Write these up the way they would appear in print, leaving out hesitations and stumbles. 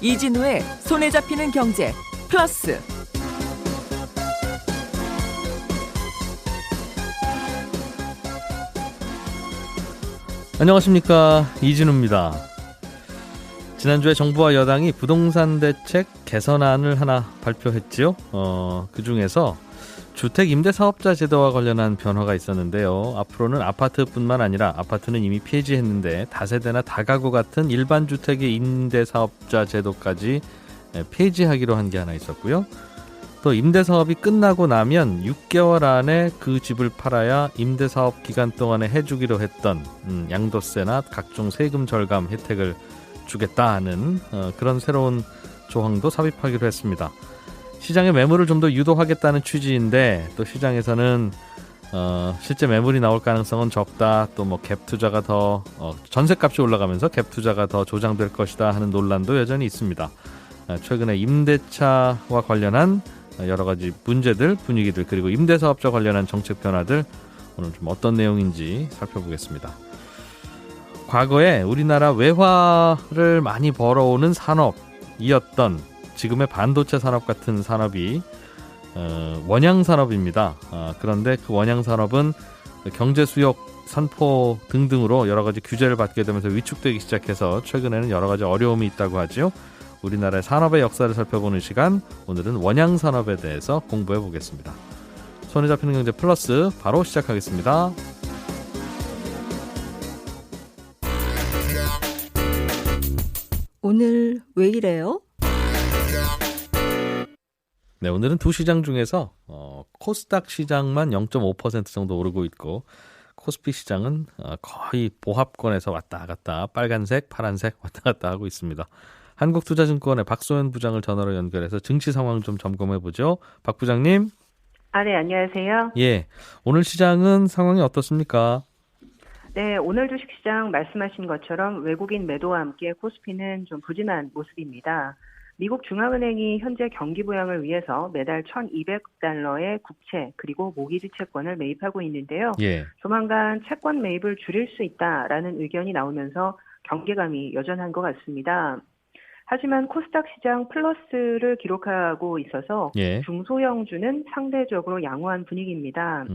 이진우의 손에 잡히는 경제 플러스. 안녕하십니까, 이진우입니다. 지난주에 정부와 여당이 부동산 대책 개선안을 하나 발표했지요. 그중에서 주택 임대 사업자 제도와 관련한 변화가 있었는데요. 앞으로는 아파트뿐만 아니라 아파트는 이미 폐지했는데 다세대나 다가구 같은 일반 주택의 임대 사업자 제도까지 폐지하기로 한 게 하나 있었고요. 또 임대 사업이 끝나고 나면 6개월 안에 그 집을 팔아야 임대 사업 기간 동안에 해주기로 했던 양도세나 각종 세금 절감 혜택을 주겠다 하는 그런 새로운 조항도 삽입하기로 했습니다. 시장의 매물을 좀 더 유도하겠다는 취지인데 또 시장에서는 실제 매물이 나올 가능성은 적다. 또 뭐 갭 투자가 더 전세값이 올라가면서 갭 투자가 더 조장될 것이다 하는 논란도 여전히 있습니다. 최근에 임대차와 관련한 여러 가지 문제들, 분위기들, 그리고 임대사업자 관련한 정책 변화들 오늘 좀 어떤 내용인지 살펴보겠습니다. 과거에 우리나라 외화를 많이 벌어오는 산업이었던 지금의 반도체 산업 같은 산업이 원양 산업입니다. 그런데 그 원양 산업은 경제 수역 산포 등등으로 여러 가지 규제를 받게 되면서 위축되기 시작해서 최근에는 여러 가지 어려움이 있다고 하죠. 우리나라의 산업의 역사를 살펴보는 시간, 오늘은 원양 산업에 대해서 공부해 보겠습니다. 손에 잡히는 경제 플러스 바로 시작하겠습니다. 오늘 왜 이래요? 네, 오늘은 두 시장 중에서 코스닥 시장만 0.5% 정도 오르고 있고 코스피 시장은 거의 보합권에서 왔다 갔다 빨간색, 파란색 왔다 갔다 하고 있습니다. 한국투자증권의 박소연 부장을 전화로 연결해서 증시 상황 좀 점검해보죠. 박 부장님. 네, 안녕하세요. 예, 오늘 시장은 상황이 어떻습니까? 네, 오늘 주식시장 말씀하신 것처럼 외국인 매도와 함께 코스피는 좀 부진한 모습입니다. 미국 중앙은행이 현재 경기 부양을 위해서 매달 1,200달러의 국채 그리고 모기지 채권을 매입하고 있는데요. 예. 조만간 채권 매입을 줄일 수 있다라는 의견이 나오면서 경계감이 여전한 것 같습니다. 하지만 코스닥 시장 플러스를 기록하고 있어서 예. 중소형주는 상대적으로 양호한 분위기입니다.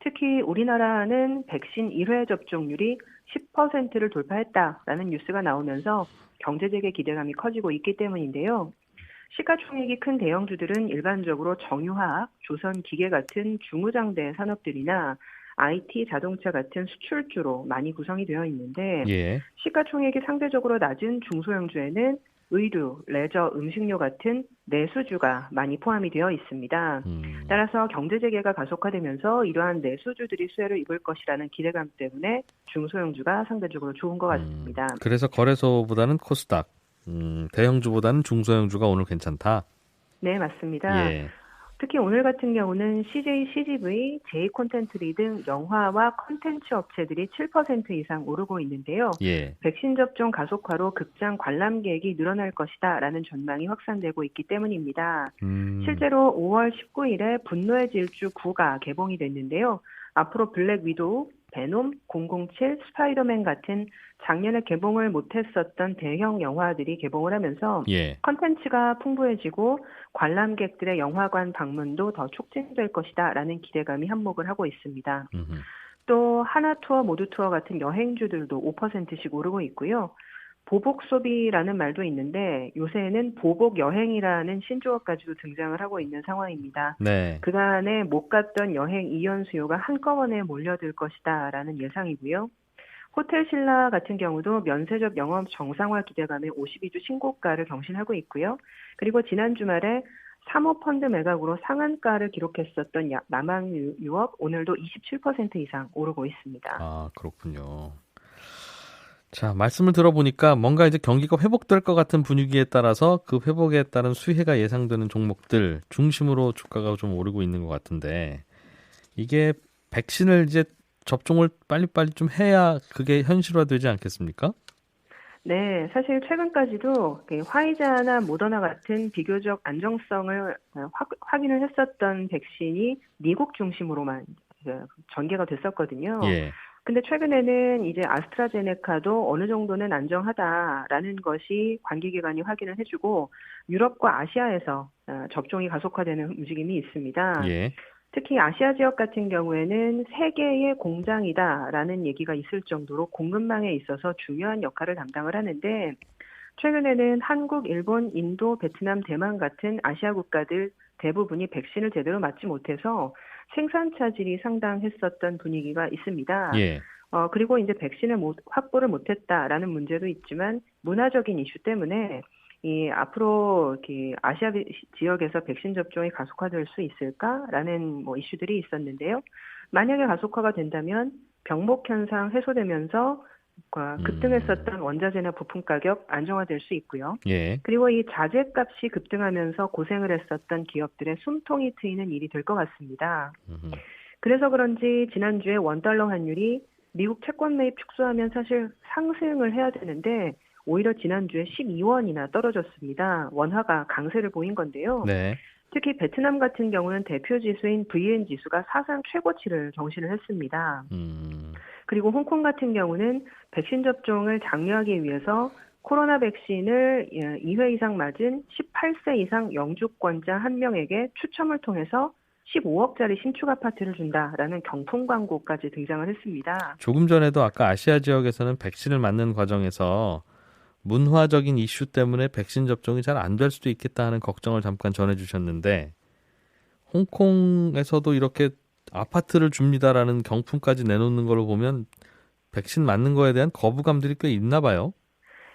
특히 우리나라는 백신 1회 접종률이 10%를 돌파했다라는 뉴스가 나오면서 경제재개 기대감이 커지고 있기 때문인데요. 시가총액이 큰 대형주들은 일반적으로 정유화학, 조선기계 같은 중무장대 산업들이나 IT, 자동차 같은 수출주로 많이 구성이 되어 있는데 예. 시가총액이 상대적으로 낮은 중소형주에는 의류, 레저, 음식료 같은 내수주가 많이 포함이 되어 있습니다. 따라서 경제재개가 가속화되면서 이러한 내수주들이 수혜를 입을 것이라는 기대감 때문에 중소형주가 상대적으로 좋은 것 같습니다. 그래서 거래소보다는 코스닥, 대형주보다는 중소형주가 오늘 괜찮다? 네, 맞습니다. 예. 특히 오늘 같은 경우는 CJ, CGV, J콘텐츠리 등 영화와 콘텐츠 업체들이 7% 이상 오르고 있는데요. 예. 백신 접종 가속화로 극장 관람객이 늘어날 것이다라는 전망이 확산되고 있기 때문입니다. 실제로 5월 19일에 분노의 질주 9가 개봉이 됐는데요. 앞으로 블랙 위도우, 베놈, 007, 스파이더맨 같은 작년에 개봉을 못했었던 대형 영화들이 개봉을 하면서 예. 컨텐츠가 풍부해지고 관람객들의 영화관 방문도 더 촉진될 것이다라는 기대감이 한몫을 하고 있습니다. 또 하나투어, 모두투어 같은 여행주들도 5%씩 오르고 있고요. 보복 소비라는 말도 있는데 요새는 보복 여행이라는 신조어까지도 등장을 하고 있는 상황입니다. 네. 그간에 못 갔던 여행 이연 수요가 한꺼번에 몰려들 것이다라는 예상이고요. 호텔 신라 같은 경우도 면세점 영업 정상화 기대감에 52주 신고가를 경신하고 있고요. 그리고 지난 주말에 사모펀드 매각으로 상한가를 기록했었던 남항 유업 오늘도 27% 이상 오르고 있습니다. 아, 그렇군요. 자, 말씀을 들어보니까 뭔가 이제 경기가 회복될 것 같은 분위기에 따라서 그 회복에 따른 수혜가 예상되는 종목들 중심으로 주가가 좀 오르고 있는 것 같은데 이게 백신을 이제 접종을 빨리빨리 좀 해야 그게 현실화되지 않겠습니까? 네, 사실 최근까지도 화이자나 모더나 같은 비교적 안정성을 확인을 했었던 백신이 미국 중심으로만 전개가 됐었거든요. 예. 근데 최근에는 이제 아스트라제네카도 어느 정도는 안정하다라는 것이 관계기관이 확인을 해주고 유럽과 아시아에서 접종이 가속화되는 움직임이 있습니다. 예. 특히 아시아 지역 같은 경우에는 세계의 공장이다라는 얘기가 있을 정도로 공급망에 있어서 중요한 역할을 담당을 하는데 최근에는 한국, 일본, 인도, 베트남, 대만 같은 아시아 국가들 대부분이 백신을 제대로 맞지 못해서 생산 차질이 상당했었던 분위기가 있습니다. 예. 그리고 이제 백신을 확보를 못했다라는 문제도 있지만 문화적인 이슈 때문에 앞으로 이렇게 아시아 지역에서 백신 접종이 가속화될 수 있을까라는 이슈들이 있었는데요. 만약에 가속화가 된다면 병목 현상 해소되면서 급등했었던 원자재나 부품 가격 안정화될 수 있고요. 예. 그리고 이 자재값이 급등하면서 고생을 했었던 기업들의 숨통이 트이는 일이 될 것 같습니다. 그래서 그런지 지난주에 원달러 환율이 미국 채권 매입 축소하면 사실 상승을 해야 되는데 오히려 지난주에 12원이나 떨어졌습니다. 원화가 강세를 보인 건데요. 네. 특히 베트남 같은 경우는 대표 지수인 VN 지수가 사상 최고치를 경신을 했습니다. 그리고 홍콩 같은 경우는 백신 접종을 장려하기 위해서 코로나 백신을 2회 이상 맞은 18세 이상 영주권자 1명에게 추첨을 통해서 15억짜리 신축 아파트를 준다라는 경품 광고까지 등장을 했습니다. 조금 전에도 아까 아시아 지역에서는 백신을 맞는 과정에서 문화적인 이슈 때문에 백신 접종이 잘 안 될 수도 있겠다 하는 걱정을 잠깐 전해주셨는데 홍콩에서도 이렇게 아파트를 줍니다라는 경품까지 내놓는 걸로 보면 백신 맞는 거에 대한 거부감들이 꽤 있나 봐요.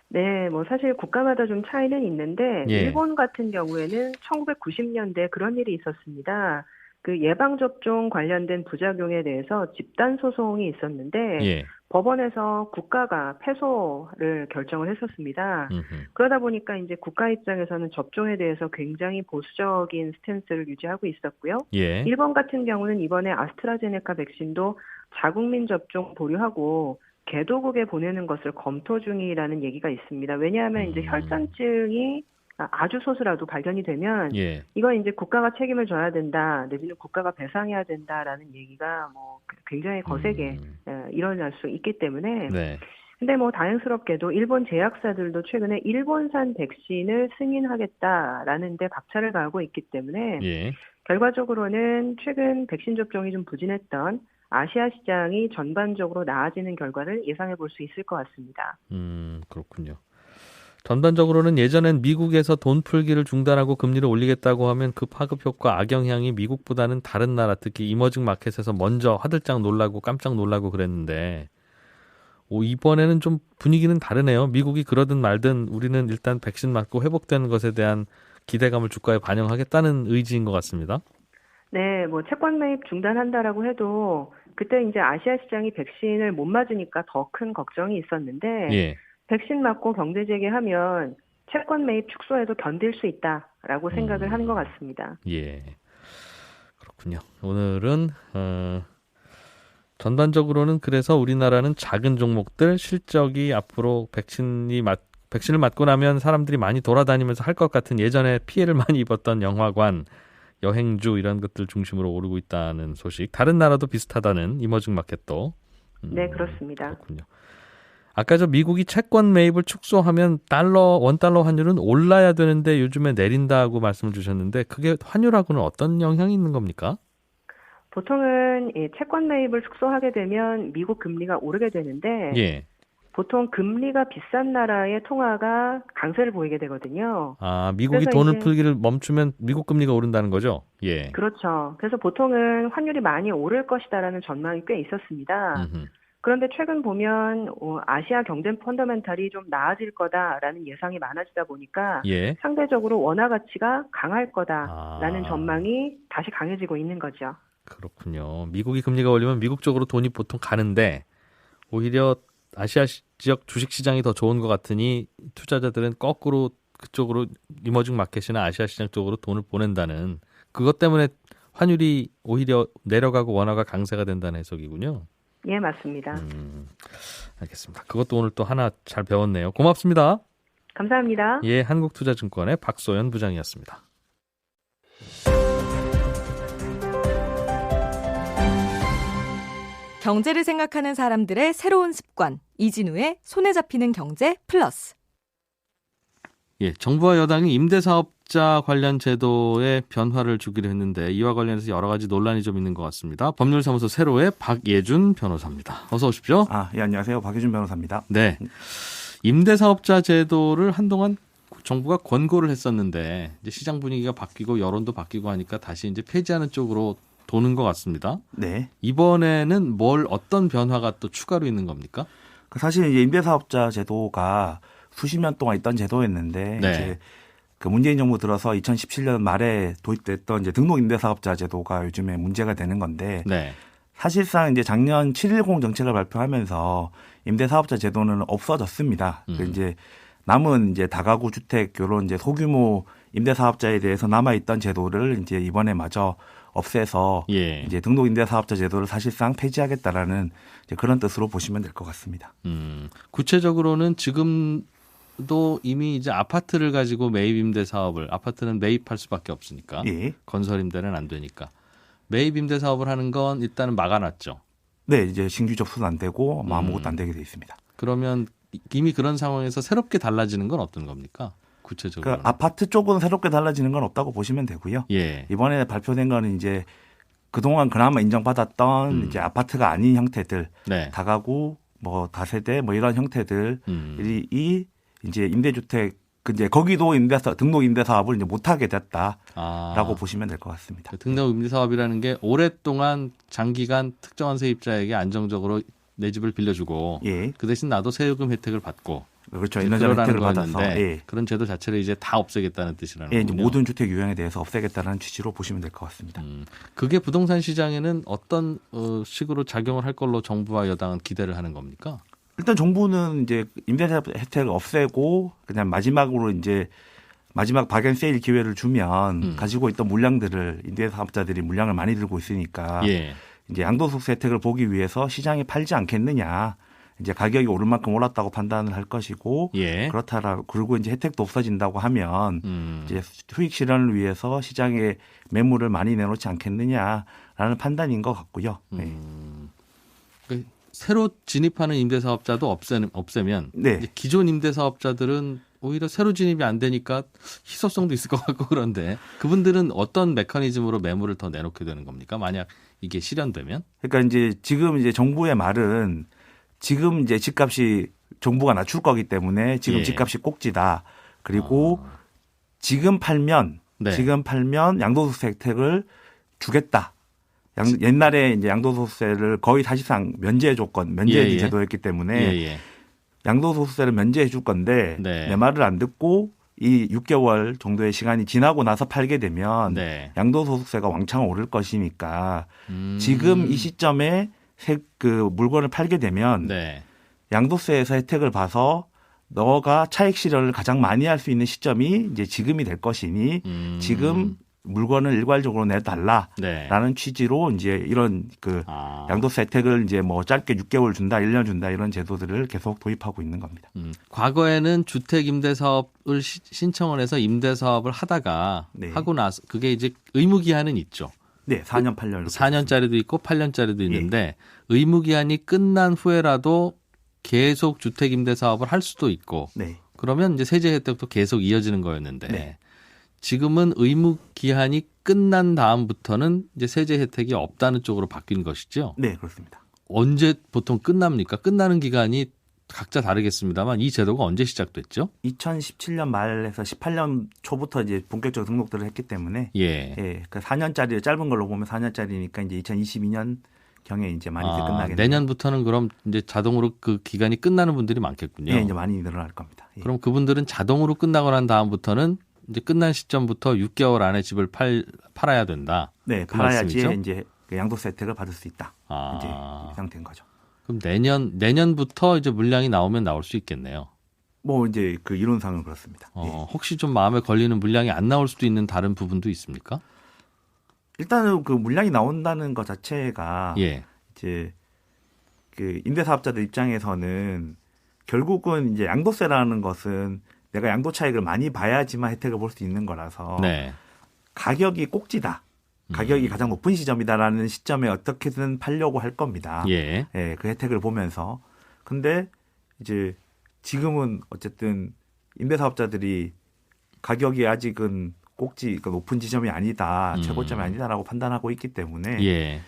네, 사실 국가마다 좀 차이는 있는데 예. 일본 같은 경우에는 1990년대 그런 일이 있었습니다. 그 예방접종 관련된 부작용에 대해서 집단 소송이 있었는데 예. 법원에서 국가가 패소를 결정을 했었습니다. 그러다 보니까 이제 국가 입장에서는 접종에 대해서 굉장히 보수적인 스탠스를 유지하고 있었고요. 예. 일본 같은 경우는 이번에 아스트라제네카 백신도 자국민 접종 보류하고 개도국에 보내는 것을 검토 중이라는 얘기가 있습니다. 왜냐하면 이제 혈전증이 아주 소수라도 발견이 되면 예. 이건 이제 국가가 책임을 져야 된다, 내지는 국가가 배상해야 된다라는 얘기가 굉장히 거세게 일어날 수 있기 때문에. 네. 근데 다행스럽게도 일본 제약사들도 최근에 일본산 백신을 승인하겠다라는 데 박차를 가하고 있기 때문에 예. 결과적으로는 최근 백신 접종이 좀 부진했던 아시아 시장이 전반적으로 나아지는 결과를 예상해 볼 수 있을 것 같습니다. 그렇군요. 전반적으로는 예전엔 미국에서 돈 풀기를 중단하고 금리를 올리겠다고 하면 그 파급 효과 악영향이 미국보다는 다른 나라 특히 이머징 마켓에서 먼저 화들짝 놀라고 깜짝 놀라고 그랬는데 이번에는 좀 분위기는 다르네요. 미국이 그러든 말든 우리는 일단 백신 맞고 회복되는 것에 대한 기대감을 주가에 반영하겠다는 의지인 것 같습니다. 네, 채권 매입 중단한다라고 해도 그때 이제 아시아 시장이 백신을 못 맞으니까 더 큰 걱정이 있었는데 예. 백신 맞고 경제 재개하면 채권 매입 축소해도 견딜 수 있다라고 생각을 하는 것 같습니다. 예, 그렇군요. 오늘은 전반적으로는 그래서 우리나라는 작은 종목들 실적이 앞으로 백신을 맞고 나면 사람들이 많이 돌아다니면서 할 것 같은 예전에 피해를 많이 입었던 영화관, 여행주 이런 것들 중심으로 오르고 있다는 소식. 다른 나라도 비슷하다는 이머징 마켓도. 네, 그렇습니다. 그렇군요. 아까 미국이 채권 매입을 축소하면 원달러 환율은 올라야 되는데 요즘에 내린다고 말씀을 주셨는데 그게 환율하고는 어떤 영향이 있는 겁니까? 보통은 채권 매입을 축소하게 되면 미국 금리가 오르게 되는데 예. 보통 금리가 비싼 나라의 통화가 강세를 보이게 되거든요. 미국이 돈을 풀기를 멈추면 미국 금리가 오른다는 거죠? 예. 그렇죠. 그래서 보통은 환율이 많이 오를 것이다라는 전망이 꽤 있었습니다. 그런데 최근 보면 아시아 경제 펀더멘탈이 좀 나아질 거다라는 예상이 많아지다 보니까 예. 상대적으로 원화 가치가 강할 거다라는 전망이 다시 강해지고 있는 거죠. 그렇군요. 미국이 금리가 올리면 미국 쪽으로 돈이 보통 가는데 오히려 아시아 지역 주식시장이 더 좋은 것 같으니 투자자들은 거꾸로 그쪽으로 이머징 마켓이나 아시아 시장 쪽으로 돈을 보낸다는 그것 때문에 환율이 오히려 내려가고 원화가 강세가 된다는 해석이군요. 예, 맞습니다. 알겠습니다. 그것도 오늘 또 하나 잘 배웠네요. 고맙습니다. 감사합니다. 예, 한국투자증권의 박소연 부장이었습니다. 경제를 생각하는 사람들의 새로운 습관, 이진우의 손에 잡히는 경제 플러스. 예, 정부와 여당이 임대사업자 관련 제도에 변화를 주기로 했는데 이와 관련해서 여러 가지 논란이 좀 있는 것 같습니다. 법률사무소 세로의 박예준 변호사입니다. 어서 오십시오. 예, 안녕하세요. 박예준 변호사입니다. 네, 임대사업자 제도를 한동안 정부가 권고를 했었는데 이제 시장 분위기가 바뀌고 여론도 바뀌고 하니까 다시 이제 폐지하는 쪽으로 도는 것 같습니다. 네. 이번에는 어떤 변화가 또 추가로 있는 겁니까? 사실 이제 임대사업자 제도가 수십 년 동안 있던 제도였는데 네. 이제 그 문재인 정부 들어서 2017년 말에 도입됐던 이제 등록 임대사업자 제도가 요즘에 문제가 되는 건데 네. 사실상 이제 작년 7.10 정책을 발표하면서 임대사업자 제도는 없어졌습니다. 이제 남은 이제 다가구 주택 이런 이제 소규모 임대사업자에 대해서 남아 있던 제도를 이제 이번에 마저 없애서 예. 이제 등록 임대사업자 제도를 사실상 폐지하겠다라는 이제 그런 뜻으로 보시면 될 것 같습니다. 구체적으로는 지금도 이미 이제 아파트를 가지고 매입 임대 사업을 아파트는 매입할 수밖에 없으니까 예. 건설 임대는 안 되니까 매입 임대 사업을 하는 건 일단은 막아놨죠. 네, 이제 신규 접수도 안 되고 아무것도 안 되게 돼 있습니다. 그러면 이미 그런 상황에서 새롭게 달라지는 건 어떤 겁니까? 구체적으로. 그 아파트 쪽은 새롭게 달라지는 건 없다고 보시면 되고요. 예. 이번에 발표된 거는 이제 그동안 그나마 인정받았던 이제 아파트가 아닌 형태들, 네. 다가구, 뭐 다세대, 뭐 이런 형태들이 이제 임대주택, 이제 거기도 등록 임대사업을 이제 못하게 됐다라고 보시면 될 것 같습니다. 등록 임대 사업이라는 게 오랫동안 장기간 특정한 세입자에게 안정적으로 내 집을 빌려주고 예. 그 대신 나도 세금 혜택을 받고 그렇죠. 인허자 혜택을 받아서 그런 제도 자체를 이제 다 없애겠다는 뜻이라는 예, 거군요. 이제 모든 주택 유형에 대해서 없애겠다는 취지로 보시면 될 것 같습니다. 그게 부동산 시장에는 어떤 식으로 작용을 할 걸로 정부와 여당은 기대를 하는 겁니까? 일단 정부는 이제 임대차 혜택을 없애고 그냥 마지막으로 이제 마지막 박앤 세일 기회를 주면 가지고 있던 물량들을 임대사업자들이 물량을 많이 들고 있으니까 예. 이제 양도소득세 혜택을 보기 위해서 시장에 팔지 않겠느냐. 이제 가격이 오를 만큼 올랐다고 판단을 할 것이고 예. 그렇다라 그리고 이제 혜택도 없어진다고 하면 이제 수익 실현을 위해서 시장에 매물을 많이 내놓지 않겠느냐라는 판단인 것 같고요. 네. 그 새로 진입하는 임대사업자도 없애면 네. 이제 기존 임대사업자들은 오히려 새로 진입이 안 되니까 희소성도 있을 것 같고 그런데 그분들은 어떤 메커니즘으로 매물을 더 내놓게 되는 겁니까? 만약 이게 실현되면? 그러니까 이제 지금 이제 정부의 말은 지금 이제 집값이 정부가 낮출 거기 때문에 지금 예. 집값이 꼭지다. 그리고 지금 팔면 양도소득세 혜택을 주겠다. 옛날에 이제 양도소득세를 거의 사실상 면제 제도였기 때문에 양도소득세를 면제해 줄 건데 내 말을 안 듣고 이 6개월 정도의 시간이 지나고 나서 팔게 되면 양도소득세가 왕창 오를 것이니까 지금 이 시점에 그 물건을 팔게 되면 양도세에서 혜택을 봐서 너가 차익 실현을 가장 많이 할 수 있는 시점이 이제 지금이 될 것이니 지금 물건을 일괄적으로 내달라라는 취지로 이제 이런 그 양도세 혜택을 이제 뭐 짧게 6개월 준다, 1년 준다 이런 제도들을 계속 도입하고 있는 겁니다. 과거에는 주택 임대 사업을 신청을 해서 임대 사업을 하다가 하고 나서 그게 이제 의무 기한은 있죠. 네, 4년, 8년. 4년짜리도 있고 8년짜리도 있는데 의무 기한이 끝난 후에라도 계속 주택 임대 사업을 할 수도 있고 그러면 이제 세제 혜택도 계속 이어지는 거였는데 지금은 의무 기한이 끝난 다음부터는 이제 세제 혜택이 없다는 쪽으로 바뀐 것이죠. 네, 그렇습니다. 언제 보통 끝납니까? 끝나는 기간이 각자 다르겠습니다만 이 제도가 언제 시작됐죠? 2017년 말에서 18년 초부터 이제 본격적으로 등록들을 했기 때문에 그 4년짜리 짧은 걸로 보면 4년짜리니까 이제 2022년 경에 이제 많이 끝나겠네요. 내년부터는 그럼 이제 자동으로 그 기간이 끝나는 분들이 많겠군요. 네, 이제 많이 늘어날 겁니다. 그럼 그분들은 자동으로 끝나고 난 다음부터는 이제 끝난 시점부터 6개월 안에 집을 팔아야 된다. 네, 그 팔아야지 말씀이죠? 이제 양도세 혜택을 받을 수 있다. 이제 이 상태인 거죠. 그럼 내년부터 이제 물량이 나오면 나올 수 있겠네요. 뭐 이제 그 이론상은 그렇습니다. 혹시 좀 마음에 걸리는 물량이 안 나올 수도 있는 다른 부분도 있습니까? 일단은 그 물량이 나온다는 것 자체가 이제 그 임대사업자들 입장에서는 결국은 이제 양도세라는 것은 내가 양도 차익을 많이 봐야지만 혜택을 볼 수 있는 거라서 가격이 꼭지다. 가격이 가장 높은 시점이다라는 시점에 어떻게든 팔려고 할 겁니다. 예. 예, 그 혜택을 보면서. 근데 이제 지금은 어쨌든 임대사업자들이 가격이 아직은 꼭지 높은 지점이 아니다, 최고점이 아니다라고 판단하고 있기 때문에 예.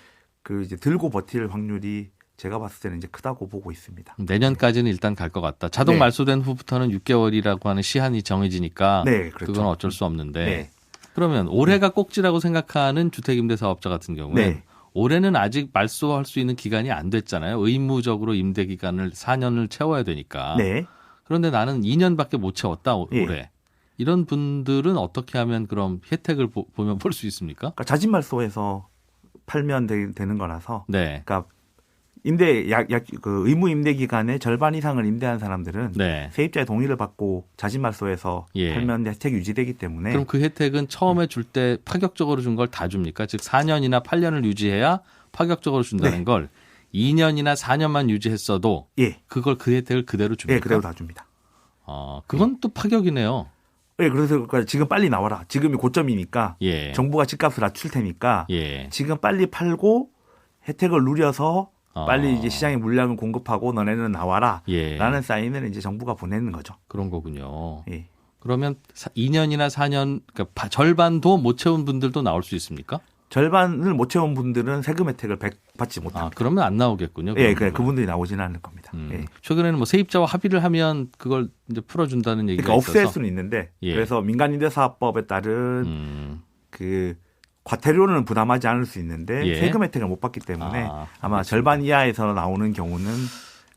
그 이제 들고 버틸 확률이 제가 봤을 때는 이제 크다고 보고 있습니다. 내년까지는 일단 갈 것 같다. 자동 네. 말소된 후부터는 6개월이라고 하는 시한이 정해지니까 네, 그렇죠. 그건 어쩔 수 없는데 네. 그러면 올해가 꼭지라고 생각하는 주택임대사업자 같은 경우는 네. 올해는 아직 말소할 수 있는 기간이 안 됐잖아요. 의무적으로 임대 기간을 4년을 채워야 되니까. 네. 그런데 나는 2년밖에 못 채웠다 올해. 예. 이런 분들은 어떻게 하면 그럼 혜택을 보면 볼 수 있습니까? 그러니까 자진말소해서 팔면 되는 거라서. 네. 그러니까 그 의무 임대 기간의 절반 이상을 임대한 사람들은 네. 세입자의 동의를 받고 자진말소해서 예. 팔면 혜택이 유지되기 때문에. 그럼 그 혜택은 처음에 줄 때 파격적으로 준 걸 다 줍니까? 즉 4년이나 8년을 유지해야 파격적으로 준다는 네. 걸 2년이나 4년만 유지했어도 예. 그걸 그 혜택을 그대로 줍니까? 예, 그대로 다 줍니다. 그건 또 파격이네요. 예, 그래서 지금 빨리 나와라. 지금이 고점이니까 예. 정부가 집값을 낮출 테니까 예. 지금 빨리 팔고 혜택을 누려서 빨리 이제 시장에 물량을 공급하고 너네는 나와라. 예. 라는 사인을 이제 정부가 보내는 거죠. 그런 거군요. 예. 그러면 2년이나 4년 그러니까 절반도 못 채운 분들도 나올 수 있습니까? 절반을 못 채운 분들은 세금 혜택을 받지 못합니다. 그러면 안 나오겠군요. 예, 그분들이 나오지는 않을 겁니다. 예. 최근에는 뭐 세입자와 합의를 하면 그걸 이제 풀어준다는 얘기가 그러니까 없앨 있어서. 수는 있는데 예. 그래서 민간임대사업법에 따른 그 과태료는 부담하지 않을 수 있는데 예. 세금 혜택을 못 받기 때문에 아마 절반 이하에서 나오는 경우는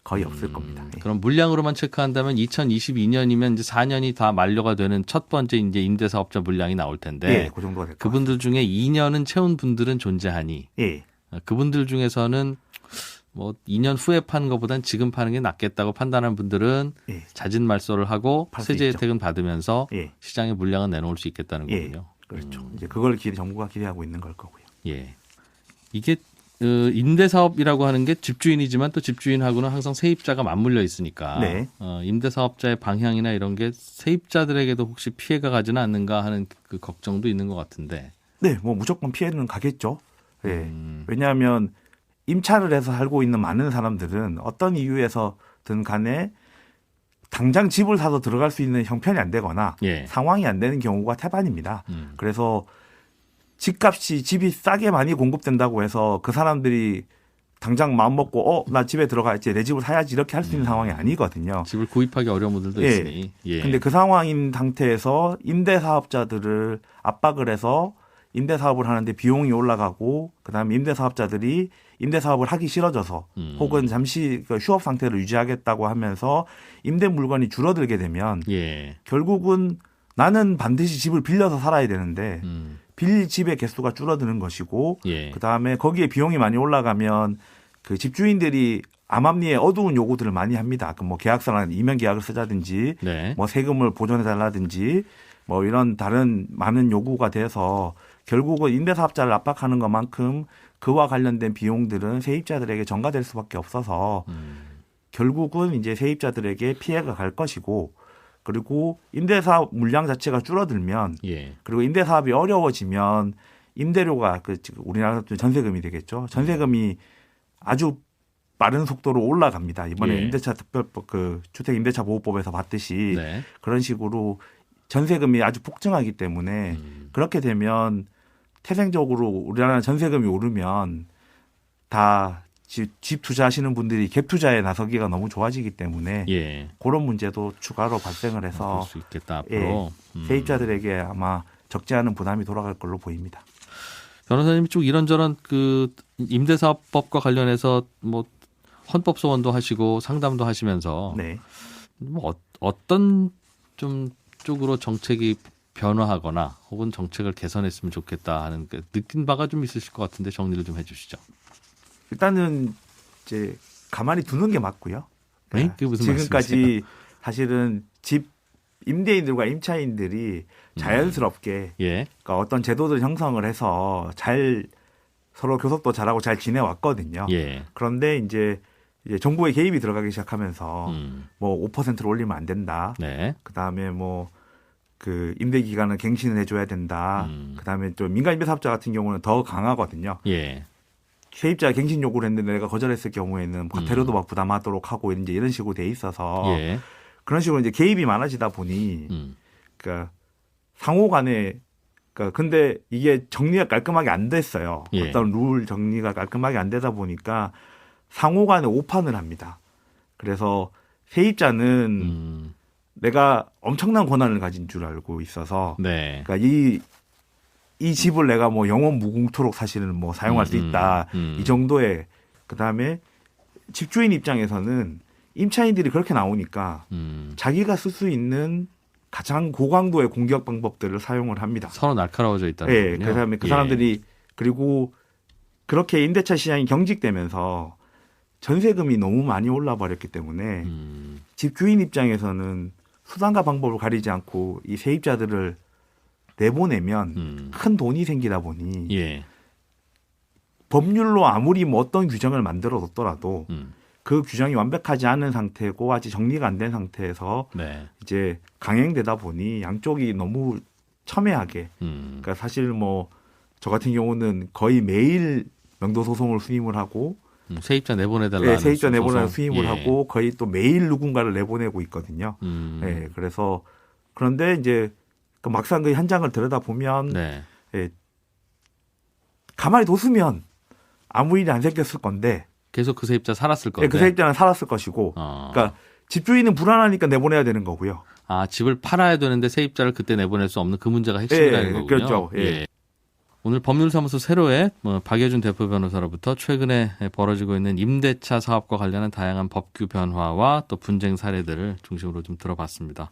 거의 없을 겁니다. 예. 그럼 물량으로만 체크한다면 2022년이면 이제 4년이 다 만료가 되는 첫 번째 이제 임대사업자 물량이 나올 텐데 예, 그 정도가 될 것 같습니다. 그분들 중에 2년은 채운 분들은 존재하니 예. 그분들 중에서는 뭐 2년 후에 파는 것보단 지금 파는 게 낫겠다고 판단한 분들은 예. 자진 말소를 하고 팔수 세제 있죠. 혜택은 받으면서 예. 시장에 물량은 내놓을 수 있겠다는 예. 거군요. 그렇죠. 이제 그걸 정부가 기대하고 있는 걸 거고요. 예. 이게 임대사업이라고 하는 게 집주인이지만 또 집주인하고는 항상 세입자가 맞물려 있으니까 네. 임대사업자의 방향이나 이런 게 세입자들에게도 혹시 피해가 가지는 않는가 하는 그 걱정도 있는 것 같은데. 네, 뭐 무조건 피해는 가겠죠. 예. 왜냐하면 임차를 해서 살고 있는 많은 사람들은 어떤 이유에서든 간에 당장 집을 사서 들어갈 수 있는 형편이 안 되거나 예. 상황이 안 되는 경우가 태반입니다. 그래서 집값이 집이 싸게 많이 공급된다고 해서 그 사람들이 당장 마음 먹고 나 집에 들어가야지 내 집을 사야지 이렇게 할 수 있는 상황이 아니거든요. 집을 구입하기 어려운 분들도 예. 있으니. 예. 근데 그 상황인 상태에서 임대사업자들을 압박을 해서 임대사업을 하는데 비용이 올라가고 그다음에 임대사업자들이 임대사업을 하기 싫어져서 혹은 잠시 휴업 상태를 유지하겠다고 하면서 임대 물건이 줄어들게 되면 예. 결국은 나는 반드시 집을 빌려서 살아야 되는데 빌릴 집의 개수가 줄어드는 것이고 예. 그다음에 거기에 비용이 많이 올라가면 그 집주인들이 암암리에 어두운 요구들을 많이 합니다. 그 뭐 계약서나 이면 계약을 쓰자든지 네. 뭐 세금을 보존해 달라든지 뭐 이런 다른 많은 요구가 돼서 결국은 임대사업자를 압박하는 것만큼 그와 관련된 비용들은 세입자들에게 전가될 수밖에 없어서 결국은 이제 세입자들에게 피해가 갈 것이고 그리고 임대사업 물량 자체가 줄어들면 예. 그리고 임대사업이 어려워지면 임대료가 우리나라 전세금이 되겠죠. 전세금이 아주 빠른 속도로 올라갑니다. 이번에 예. 임대차 특별법 주택 임대차 보호법에서 봤듯이 네. 그런 식으로 전세금이 아주 폭증하기 때문에 그렇게 되면 태생적으로 우리나라 전세금이 오르면 다 집 투자하시는 분들이 갭 투자에 나서기가 너무 좋아지기 때문에 예. 그런 문제도 추가로 발생을 해서 볼 수 있겠다 앞으로. 세입자들에게 아마 적지 않은 부담이 돌아갈 걸로 보입니다. 변호사님이 쭉 이런저런 그 임대사업법과 관련해서 뭐 헌법 소원도 하시고 상담도 하시면서 네. 뭐 어떤 좀 쪽으로 정책이 변화하거나 혹은 정책을 개선했으면 좋겠다 하는 그 느낀 바가 좀 있으실 것 같은데 정리를 좀 해주시죠. 일단은 이제 가만히 두는 게 맞고요. 네? 그게 무슨 지금까지 말씀이세요? 사실은 집 임대인들과 임차인들이 자연스럽게 예. 그러니까 어떤 제도들 형성을 해서 잘 서로 교섭도 잘하고 잘 지내왔거든요. 예. 그런데 이제 정부의 개입이 들어가기 시작하면서 뭐 5%를 올리면 안 된다. 네. 그다음에 뭐 그 임대 기간을 갱신을 해줘야 된다. 그다음에 또 민간 임대 사업자 같은 경우는 더 강하거든요. 예. 세입자 갱신 요구를 했는데 내가 거절했을 경우에는 과태료도 막 부담하도록 하고 이제 이런 식으로 돼 있어서 예. 그런 식으로 이제 개입이 많아지다 보니 그러니까 상호간에 그러니까 근데 이게 정리가 깔끔하게 안 됐어요. 예. 어떤 룰 정리가 깔끔하게 안 되다 보니까 상호간에 오판을 합니다. 그래서 세입자는 내가 엄청난 권한을 가진 줄 알고 있어서 네. 그러니까 이 집을 내가 뭐 영원 무궁토록 사실은 뭐 사용할 수 있다. 이 정도의 그다음에 집주인 입장에서는 임차인들이 그렇게 나오니까 자기가 쓸 수 있는 가장 고강도의 공격 방법들을 사용을 합니다. 서로 날카로워져 있다는 네, 거군요. 그다음에 그 사람들이 그리고 그렇게 임대차 시장이 경직되면서 전세금이 너무 많이 올라 버렸기 때문에 집주인 입장에서는 수단과 방법을 가리지 않고 이 세입자들을 내보내면 큰 돈이 생기다 보니 예. 법률로 아무리 뭐 어떤 규정을 만들어 뒀더라도 그 규정이 완벽하지 않은 상태고 아직 정리가 안 된 상태에서 네. 이제 강행되다 보니 양쪽이 너무 첨예하게 그러니까 사실 뭐 저 같은 경우는 거의 매일 명도 소송을 수임을 하고 세입자 내보내달라는 네, 세입자 내보내는 소송. 수임을 예. 하고 거의 또 매일 누군가를 내보내고 있거든요. 네, 그래서 그런데 이제 막상 그 현장을 들여다 보면 네. 예, 가만히 뒀으면 아무 일이 안 생겼을 건데 계속 그 세입자 살았을 건데. 예, 그 세입자는 살았을 것이고 그러니까 집주인은 불안하니까 내보내야 되는 거고요. 아, 집을 팔아야 되는데 세입자를 그때 내보낼 수 없는 그 문제가 핵심이라는 거군요. 그렇죠. 예. 오늘 법률사무소 세로의 박예준 대표 변호사로부터 최근에 벌어지고 있는 임대차 사업과 관련한 다양한 법규 변화와 또 분쟁 사례들을 중심으로 좀 들어봤습니다.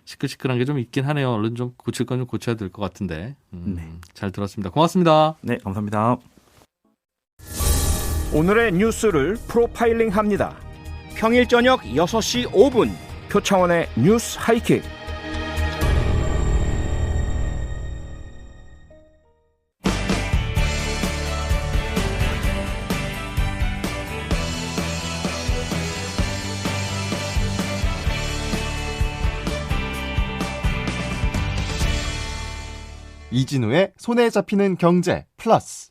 시끌시끌한 게 좀 있긴 하네요. 얼른 좀 고칠 건 좀 고쳐야 될 것 같은데. 잘 들었습니다. 고맙습니다. 네, 감사합니다. 오늘의 뉴스를 프로파일링합니다. 평일 저녁 6시 5분 표창원의 뉴스 하이킥. 이진우의 손에 잡히는 경제 플러스.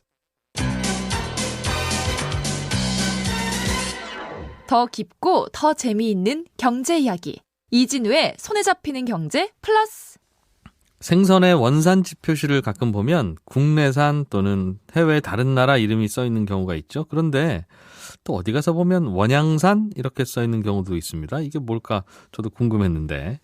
더 깊고 더 재미있는 경제 이야기. 이진우의 손에 잡히는 경제 플러스. 생선의 원산지 표시를 가끔 보면 국내산 또는 해외 다른 나라 이름이 써 있는 경우가 있죠. 그런데 또 어디 가서 보면 원양산 이렇게 써 있는 경우도 있습니다. 이게 뭘까 저도 궁금했는데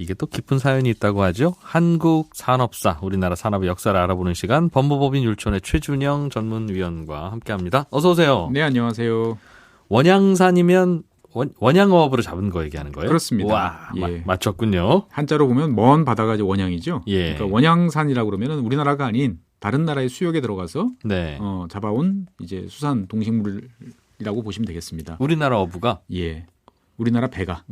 이게 또 깊은 사연이 있다고 하죠. 한국 산업사, 우리나라 산업의 역사를 알아보는 시간, 법무법인 율촌의 최준영 전문위원과 함께합니다. 어서 오세요. 네, 안녕하세요. 원양산이면 원양어업으로 잡은 거 얘기하는 거예요? 그렇습니다. 와, 예. 맞췄군요. 한자로 보면 먼 바다가 이제 원양이죠. 예. 그러니까 원양산이라고 그러면 우리나라가 아닌 다른 나라의 수역에 들어가서 네. 잡아온 이제 수산 동식물이라고 보시면 되겠습니다. 우리나라 어부가? 예. 우리나라 배가.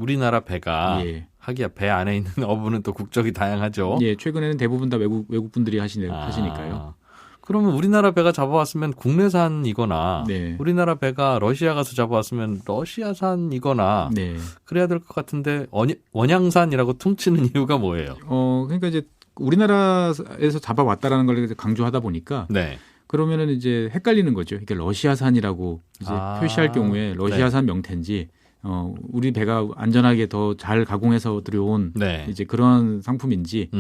예. 하기야 배 안에 있는 어부는 또 국적이 다양하죠. 예, 최근에는 대부분 다 외국 분들이 하시니까요. 그러면 우리나라 배가 잡아왔으면 국내산이거나 네. 우리나라 배가 러시아 가서 잡아왔으면 러시아산이거나 네. 그래야 될 것 같은데 원양산이라고 퉁치는 이유가 뭐예요? 그러니까 이제 우리나라에서 잡아왔다라는 걸 강조하다 보니까 네. 그러면은 이제 헷갈리는 거죠. 이게 러시아산이라고 이제 표시할 경우에 러시아산 명태인지 우리 배가 안전하게 더 잘 가공해서 들여온 네. 이제 그런 상품인지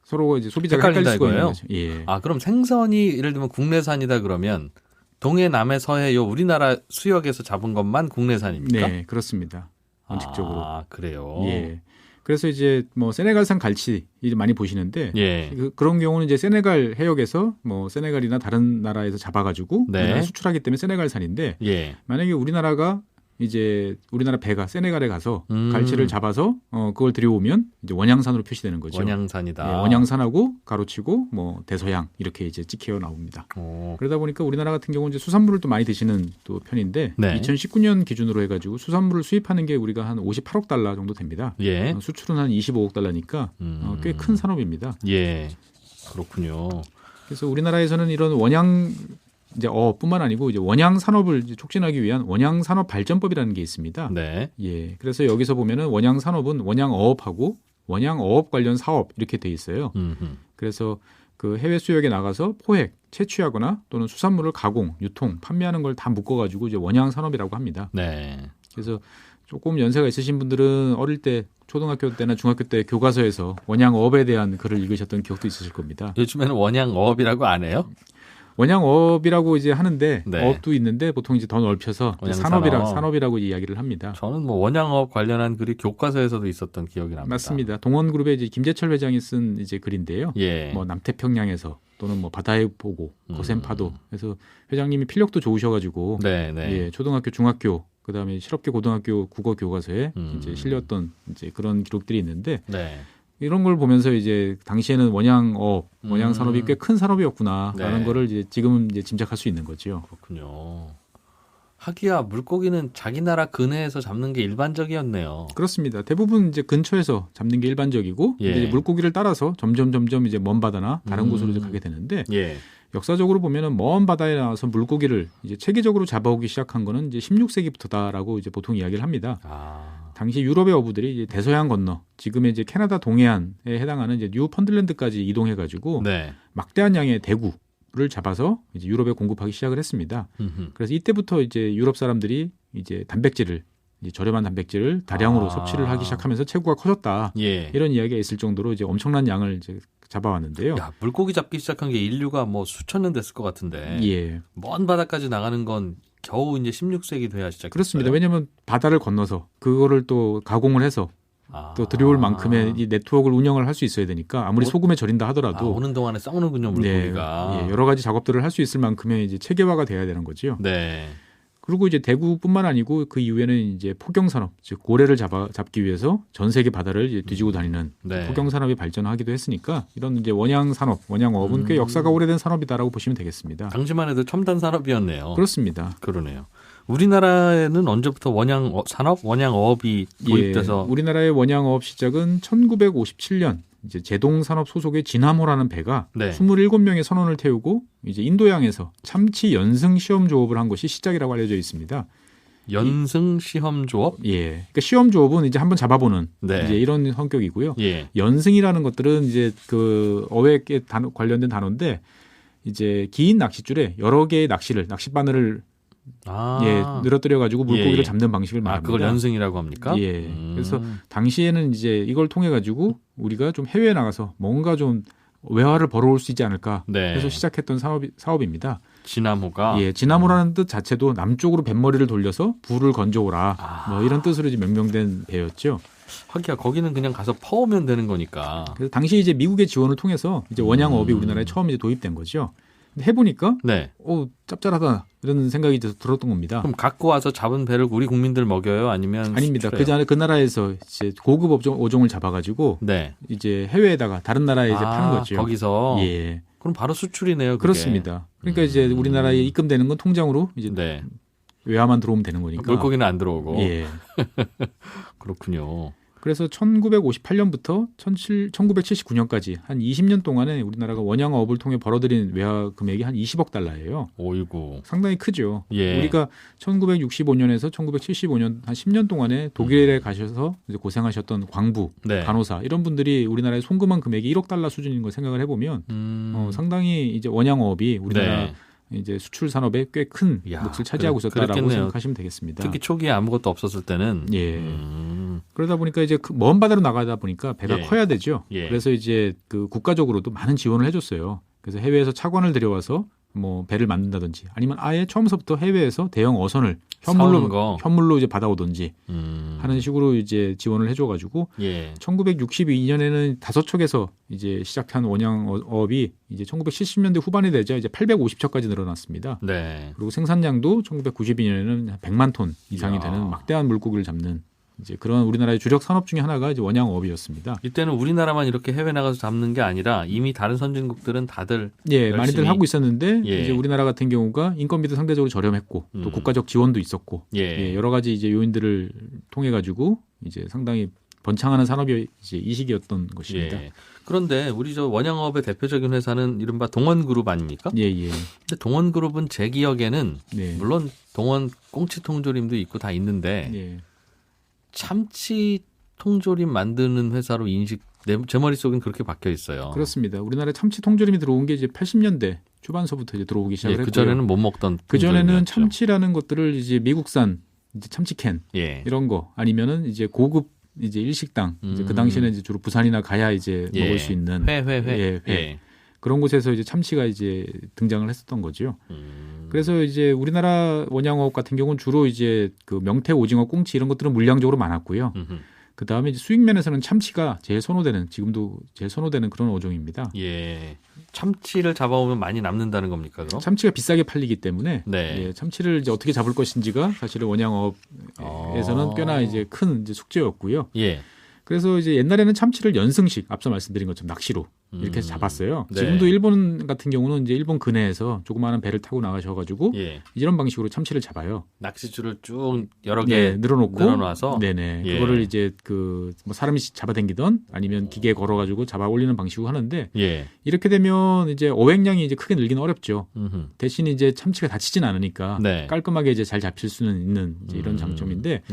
서로 이제 소비자가 헷갈릴 수가 있는 거죠. 예. 아, 그럼 생선이 예를 들면 국내산이다 그러면 동해, 남해, 서해 요 우리나라 수역에서 잡은 것만 국내산입니까? 네, 그렇습니다. 원칙적으로. 아, 그래요. 예. 그래서 이제 뭐 세네갈산 갈치 많이 보시는데 예. 그런 경우는 이제 세네갈 해역에서 뭐 세네갈이나 다른 나라에서 잡아가지고 네. 수출하기 때문에 세네갈산인데 예. 만약에 우리나라가 이제 우리나라 배가 세네갈에 가서 갈치를 잡아서 그걸 들여오면 이제 원양산으로 표시되는 거죠. 원양산이다. 네, 원양산하고 가로치고 뭐 대서양 이렇게 이제 찍혀 나옵니다. 그러다 보니까 우리나라 같은 경우는 이제 수산물을 또 많이 드시는 또 편인데 네. 2019년 기준으로 해가지고 수산물을 수입하는 게 우리가 한 58억 달러 정도 됩니다. 예. 수출은 한 25억 달러니까 꽤 큰 산업입니다. 예. 그렇군요. 그래서 우리나라에서는 이런 원양 이제 어뿐만 아니고 이제 원양 산업을 이제 촉진하기 위한 원양 산업 발전법이라는 게 있습니다. 네. 예. 그래서 여기서 보면은 원양 산업은 원양 어업하고 원양 어업 관련 사업 이렇게 돼 있어요. 그래서 그 해외 수역에 나가서 포획, 채취하거나 또는 수산물을 가공, 유통, 판매하는 걸 다 묶어가지고 이제 원양 산업이라고 합니다. 네. 그래서 조금 연세가 있으신 분들은 어릴 때 초등학교 때나 중학교 때 교과서에서 원양 어업에 대한 글을 읽으셨던 기억도 있으실 겁니다. 요즘에는 원양 어업이라고 안 해요? 원양 어업이라고 이제 하는데 네. 어업도 있는데 보통 이제 더 넓혀서 산업이라고 이야기를 합니다. 저는 뭐 원양 어업 관련한 글이 교과서에서도 있었던 기억이 납니다. 맞습니다. 동원그룹의 이제 김재철 회장이 쓴 이제 글인데요. 예. 뭐 남태평양에서 또는 뭐 바다의 보고 거센 파도. 그래서 회장님이 필력도 좋으셔가지고 네. 예, 초등학교, 중학교 그다음에 실업계 고등학교 국어 교과서에 이제 실렸던 이제 그런 기록들이 있는데. 네. 이런 걸 보면서 이제 당시에는 원양어업, 원양 산업이 꽤 큰 산업이었구나라는 네. 거를 이제 지금은 이제 짐작할 수 있는 거죠. 그렇군요. 하기야 물고기는 자기 나라 근해에서 잡는 게 일반적이었네요. 그렇습니다. 대부분 이제 근처에서 잡는 게 일반적이고 예. 이제 물고기를 따라서 점점 이제 먼 바다나 다른 곳으로 이제 가게 되는데 예. 역사적으로 보면은 먼 바다에 나와서 물고기를 이제 체계적으로 잡아오기 시작한 거는 이제 16세기부터다라고 이제 보통 이야기를 합니다. 당시 유럽의 어부들이 이제 대서양 건너 지금의 이제 캐나다 동해안에 해당하는 이제 뉴펀들랜드까지 이동해가지고 네. 막대한 양의 대구를 잡아서 이제 유럽에 공급하기 시작을 했습니다. 그래서 이때부터 이제 유럽 사람들이 이제 단백질을 이제 저렴한 단백질을 다량으로 섭취를 하기 시작하면서 체구가 커졌다. 예. 이런 이야기가 있을 정도로 이제 엄청난 양을 이제 잡아왔는데요. 야, 물고기 잡기 시작한 게 인류가 뭐 수천 년 됐을 것 같은데. 예. 먼 바다까지 나가는 건 겨우 이제 16세기 돼야 시작했어요. 그렇습니다. 왜냐하면 바다를 건너서 그거를 또 가공을 해서 또 들여올 만큼의 이 네트워크를 운영을 할 수 있어야 되니까 아무리 소금에 절인다 하더라도 오는 동안에 썩는군요, 물고기가. 네, 예, 여러 가지 작업들을 할 수 있을 만큼의 이제 체계화가 돼야 되는 거죠. 네. 그리고 이제 대구뿐만 아니고 그 이후에는 이제 포경 산업, 즉 고래를 잡기 위해서 전 세계 바다를 이제 뒤지고 다니는 네. 포경 산업이 발전하기도 했으니까 이런 이제 원양 산업, 원양 어업은 꽤 역사가 오래된 산업이다라고 보시면 되겠습니다. 당시만 해도 첨단 산업이었네요. 그렇습니다. 그러네요. 우리나라에는 언제부터 원양 산업, 원양 어업이 도입돼서? 예, 우리나라의 원양 어업 시작은 1957년 이제 제동산업 소속의 진화모라는 배가 네. 27명의 선원을 태우고 이제 인도양에서 참치 연승 시험 조업을 한 것이 시작이라고 알려져 있습니다. 연승 시험 조업? 예, 그러니까 시험 조업은 이제 한번 잡아보는 네. 이제 이런 성격이고요. 예. 연승이라는 것들은 이제 그 어획에 관련된 단어인데 이제 긴 낚싯줄에 여러 개의 낚싯바늘을 늘어뜨려 가지고 물고기를 잡는 방식을 말합니다. 그걸 연승이라고 합니까? 예. 그래서 당시에는 이제 이걸 통해 가지고 우리가 좀 해외에 나가서 뭔가 좀 외화를 벌어올 수 있지 않을까 해서 시작했던 사업입니다. 진화모가? 예, 진화모라는 뜻 자체도 남쪽으로 뱃머리를 돌려서 불을 건져오라. 뭐 이런 뜻으로 이제 명명된 배였죠. 하기야 거기는 그냥 가서 퍼오면 되는 거니까. 그래서 당시 이제 미국의 지원을 통해서 이제 원양어업이 우리나라에 처음 이제 도입된 거죠. 해보니까 짭짤하다 이런 생각이 들었던 겁니다. 그럼 갖고 와서 잡은 배를 우리 국민들 먹여요? 아니면 아닙니다. 그 나라에서 이제 고급 어종을 잡아가지고 이제 해외에다가 다른 나라에 이제 파는 거죠. 거기서. 예. 그럼 바로 수출이네요. 그게. 그렇습니다. 그러니까 이제 우리나라에 입금되는 건 통장으로 이제 외화만 들어오면 되는 거니까. 물고기는 안 들어오고. 예. 그렇군요. 그래서 1958년부터 1979년까지 한 20년 동안에 우리나라가 원양어업을 통해 벌어들인 외화 금액이 한 20억 달러예요. 오이고. 상당히 크죠. 예. 우리가 1965년에서 1975년 한 10년 동안에 독일에 가셔서 이제 고생하셨던 광부, 간호사 이런 분들이 우리나라에 송금한 금액이 1억 달러 수준인 걸 생각을 해보면 상당히 이제 원양어업이 우리나라 이제 수출 산업에 꽤 큰 몫을 차지하고 있었다라고 생각하시면 되겠습니다. 특히 초기에 아무것도 없었을 때는. 그러다 보니까 이제 먼 바다로 나가다 보니까 배가 커야 되죠. 그래서 이제 그 국가적으로도 많은 지원을 해줬어요. 그래서 해외에서 차관을 들여와서 뭐 배를 만든다든지 아니면 아예 처음서부터 해외에서 대형 어선을 현물로 이제 받아오든지 하는 식으로 이제 지원을 해줘가지고 1962년에는 5척에서 이제 시작한 원양어업이 이제 1970년대 후반이 되자 이제 850척까지 늘어났습니다. 그리고 생산량도 1992년에는 100만 톤 이상이 되는 막대한 물고기를 잡는 이제 그런 우리나라의 주력 산업 중에 하나가 이제 원양어업이었습니다. 이때는 우리나라만 이렇게 해외 나가서 잡는 게 아니라 이미 다른 선진국들은 다들 많이들 하고 있었는데 이제 우리나라 같은 경우가 인건비도 상대적으로 저렴했고 또 국가적 지원도 있었고 여러 가지 이제 요인들을 통해 가지고 이제 상당히 번창하는 산업이 이제 이 시기였던 것입니다. 그런데 우리 저 원양어업의 대표적인 회사는 이른바 동원그룹 아닙니까? 근데 동원그룹은 제 기억에는 물론 동원 꽁치통조림도 있고 다 있는데 참치 통조림 만드는 회사로 제 머릿속엔 그렇게 박혀 있어요. 그렇습니다. 우리나라에 참치 통조림이 들어온 게 이제 80년대 초반서부터 이제 들어오기 시작을 했고요. 그 전에는 못 먹던. 그 전에는 참치라는 것들을 이제 미국산 이제 참치캔 예. 이런 거 아니면은 이제 고급 이제 일식당 이제 그 당시에는 이제 주로 부산이나 가야 이제 먹을 수 있는 회. 예. 그런 곳에서 이제 참치가 이제 등장을 했었던 거죠. 그래서 이제 우리나라 원양어업 같은 경우는 주로 이제 그 명태, 오징어, 꽁치 이런 것들은 물량적으로 많았고요. 그 다음에 이제 수익 면에서는 참치가 지금도 제일 선호되는 그런 어종입니다. 예. 참치를 잡아오면 많이 남는다는 겁니까, 그럼? 참치가 비싸게 팔리기 때문에 네. 예, 참치를 이제 어떻게 잡을 것인지가 사실은 원양어업에서는 꽤나 이제 큰 이제 숙제였고요. 예. 그래서 이제 옛날에는 참치를 연승식, 앞서 말씀드린 것처럼 낚시로 이렇게 해서 잡았어요. 네. 지금도 일본 같은 경우는 이제 일본 근해에서 조그마한 배를 타고 나가셔가지고 이런 방식으로 참치를 잡아요. 낚시줄을 쭉 여러 개 늘어놔서, 네네, 그거를 이제 뭐 사람이 잡아당기던 아니면 기계에 걸어가지고 잡아 올리는 방식으로 하는데 이렇게 되면 이제 어획량이 이제 크게 늘기는 어렵죠. 대신 이제 참치가 다치진 않으니까 깔끔하게 이제 잘 잡힐 수는 있는 이제 이런 장점인데.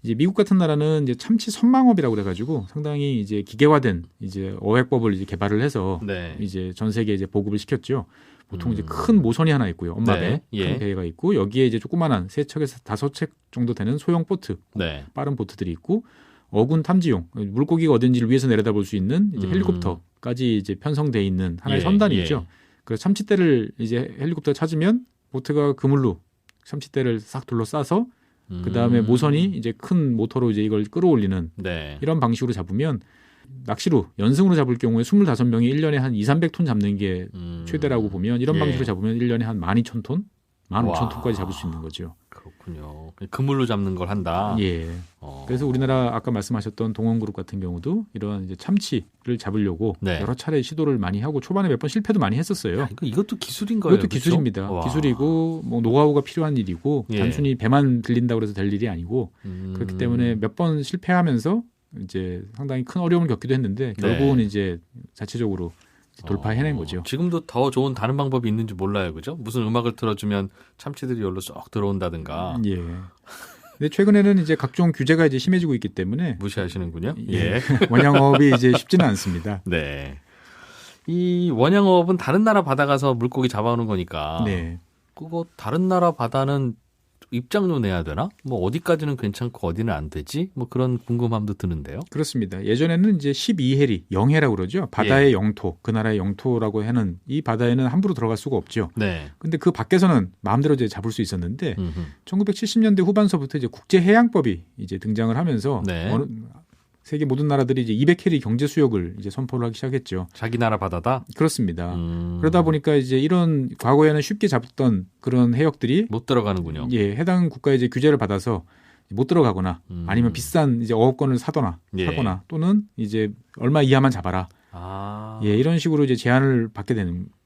이제 미국 같은 나라는 이제 참치 선망업이라고 그래가지고 상당히 이제 기계화된 이제 어획법을 이제 개발을 해서 이제 전 세계에 이제 보급을 시켰죠. 보통 이제 큰 모선이 하나 있고요. 엄마배, 큰 배가 있고 여기에 이제 조그마한 3척에서 5척 정도 되는 소형 보트, 빠른 보트들이 있고 어군 탐지용, 물고기가 어딘지를 위에서 내려다볼 수 있는 이제 헬리콥터까지 이제 편성돼 있는 하나의 선단이죠. 그래서 참치대를 이제 헬리콥터 찾으면 보트가 그물로 참치대를 싹 둘러싸서 그 다음에 모선이 이제 큰 모터로 이제 이걸 끌어올리는 이런 방식으로 잡으면 낚시로 연승으로 잡을 경우에 25명이 1년에 한 200~300톤 잡는 게 최대라고 보면 이런 방식으로 잡으면 1년에 한 12,000톤, 15,000톤까지 잡을 수 있는 거죠. 그렇군요. 그물로 잡는 걸 한다. 예. 그래서 우리나라 아까 말씀하셨던 동원그룹 같은 경우도 이러한 이제 참치를 잡으려고 여러 차례 시도를 많이 하고 초반에 몇 번 실패도 많이 했었어요. 이것도 기술인 거예요? 이것도 기술입니다. 와. 기술이고 뭐 노하우가 필요한 일이고 단순히 배만 들린다고 해서 될 일이 아니고 그렇기 때문에 몇 번 실패하면서 이제 상당히 큰 어려움을 겪기도 했는데 결국은 이제 자체적으로 돌파해낸 거죠. 지금도 더 좋은 다른 방법이 있는지 몰라요, 그죠? 무슨 음악을 틀어주면 참치들이 여기로 쏙 들어온다든가. 예. 근데 최근에는 이제 각종 규제가 이제 심해지고 있기 때문에 무시하시는군요. 예. 원양어업이 이제 쉽지는 않습니다. 네. 이 원양어업은 다른 나라 바다 가서 물고기 잡아오는 거니까. 그거 다른 나라 바다는 입장료 내야 되나? 뭐 어디까지는 괜찮고 어디는 안 되지? 뭐 그런 궁금함도 드는데요. 그렇습니다. 예전에는 이제 12해리, 영해라고 그러죠. 바다의 영토, 그 나라의 영토라고 하는 이 바다에는 함부로 들어갈 수가 없죠. 근데 그 밖에서는 마음대로 이제 잡을 수 있었는데 1970년대 후반서부터 이제 국제해양법이 이제 등장을 하면서 세계 모든 나라들이 이제 200해리 경제 수역을 이제 선포를 하기 시작했죠. 자기 나라 바다다? 그렇습니다. 그러다 보니까 이제 이런 과거에는 쉽게 잡던 그런 해역들이 못 들어가는군요. 예, 해당 국가의 이제 규제를 받아서 못 들어가거나 아니면 비싼 이제 어업권을 사거나 또는 이제 얼마 이하만 잡아라. 예, 이런 식으로 이제 제한을 받게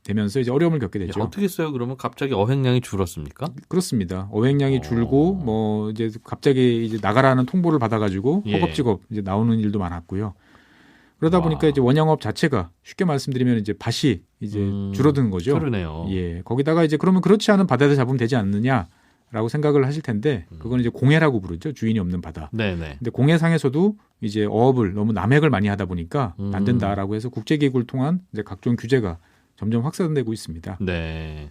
되면서 이제 어려움을 겪게 되죠. 어떻게 했어요? 그러면 갑자기 어획량이 줄었습니까? 그렇습니다. 어획량이 줄고 뭐 이제 갑자기 이제 나가라는 통보를 받아가지고 허겁지겁 이제 나오는 일도 많았고요. 그러다 보니까 이제 원양업 자체가 쉽게 말씀드리면 이제 밭이 이제 줄어드는 거죠. 그러네요. 예, 거기다가 이제 그러면 그렇지 않은 바다에서 잡으면 되지 않느냐라고 생각을 하실 텐데 그건 이제 공해라고 부르죠. 주인이 없는 바다. 근데 공해상에서도 이제 어업을 너무 남획을 많이 하다 보니까 안 된다라고 해서 국제기구를 통한 이제 각종 규제가 점점 확산되고 있습니다. 네,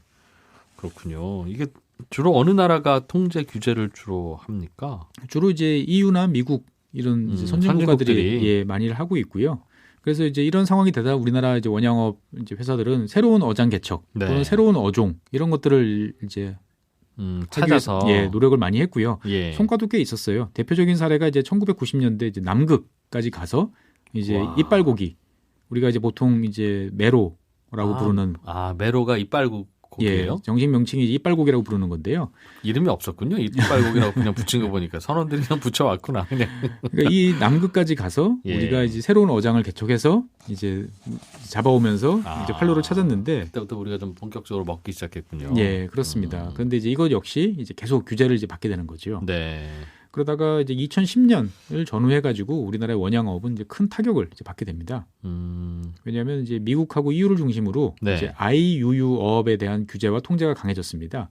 그렇군요. 이게 주로 어느 나라가 통제 규제를 주로 합니까? 주로 이제 EU나 미국 이런 이제 선진국가들이 많이 하고 있고요. 그래서 이제 이런 상황이 되다 우리나라 이제 원양업 이제 회사들은 새로운 어장 개척 또는 새로운 어종 이런 것들을 이제 찾아서 노력을 많이 했고요. 성과도 꽤 있었어요. 대표적인 사례가 이제 1990년대 이제 남극까지 가서 이제 이빨고기 우리가 이제 보통 이제 메로라고 부르는 메로가 이빨고기예요? 예, 정식 명칭이 이빨고기라고 부르는 건데요. 이름이 없었군요. 이빨고기라고 그냥 붙인 거 보니까 선원들이 그냥 붙여왔구나. 그냥. 그러니까 이 남극까지 가서 우리가 이제 새로운 어장을 개척해서 이제 잡아오면서 이제 활로를 찾았는데 그때부터 우리가 좀 본격적으로 먹기 시작했군요. 예, 그렇습니다. 그런데 이제 이것 역시 이제 계속 규제를 이제 받게 되는 거죠. 그러다가 이제 2010년을 전후해가지고 우리나라의 원양어업은 이제 큰 타격을 이제 받게 됩니다. 왜냐하면 이제 미국하고 EU를 중심으로 이제 IUU 어업에 대한 규제와 통제가 강해졌습니다.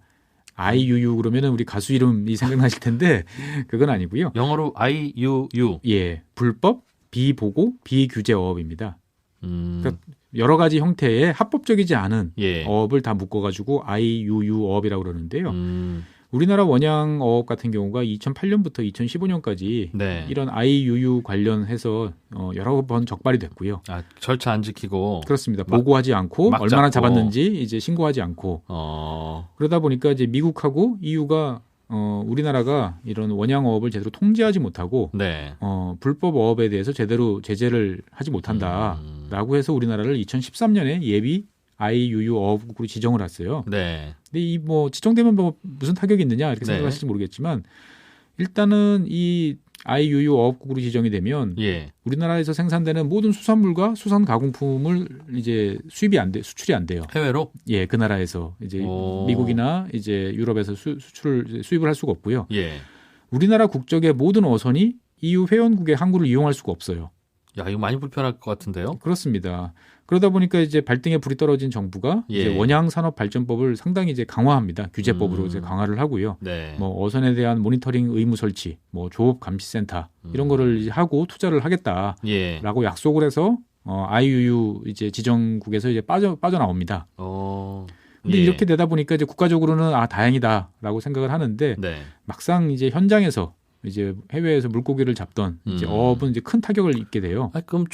IUU 그러면은 우리 가수 이름이 생각나실 텐데 그건 아니고요. 영어로 IUU. 예, 불법, 비보고, 비규제 어업입니다. 그러니까 여러 가지 형태의 합법적이지 않은 어업을 다 묶어가지고 IUU 어업이라고 그러는데요. 우리나라 원양 어업 같은 경우가 2008년부터 2015년까지 이런 IUU 관련해서 여러 번 적발이 됐고요. 아, 절차 안 지키고. 그렇습니다. 보고하지 않고 얼마나 잡았는지 이제 신고하지 않고. 그러다 보니까 이제 미국하고 EU가 우리나라가 이런 원양 어업을 제대로 통제하지 못하고 불법 어업에 대해서 제대로 제재를 하지 못한다라고 해서 우리나라를 2013년에 예비 IUU 어업국으로 지정을 했어요. 근데 이 뭐 지정되면 뭐 무슨 타격이 있느냐 이렇게 생각하실지 모르겠지만 일단은 이 IUU 어업국으로 지정이 되면 우리나라에서 생산되는 모든 수산물과 수산 가공품을 이제 수출이 안 돼요. 해외로? 예, 그 나라에서 이제 미국이나 이제 유럽에서 수입을 할 수가 없고요. 우리나라 국적의 모든 어선이 EU 회원국의 항구를 이용할 수가 없어요. 야, 이거 많이 불편할 것 같은데요? 그렇습니다. 그러다 보니까 이제 발등에 불이 떨어진 정부가 이제 원양산업발전법을 상당히 이제 강화합니다. 규제법으로 이제 강화를 하고요. 뭐 어선에 대한 모니터링 의무 설치, 뭐 조업 감시센터 이런 거를 이제 하고 투자를 하겠다라고 약속을 해서 IUU 이제 지정국에서 이제 빠져나옵니다. 근데 이렇게 되다 보니까 이제 국가적으로는 다행이다라고 생각을 하는데 막상 이제 현장에서 이제 해외에서 물고기를 잡던 이제 어업은 이제 큰 타격을 입게 돼요. 그럼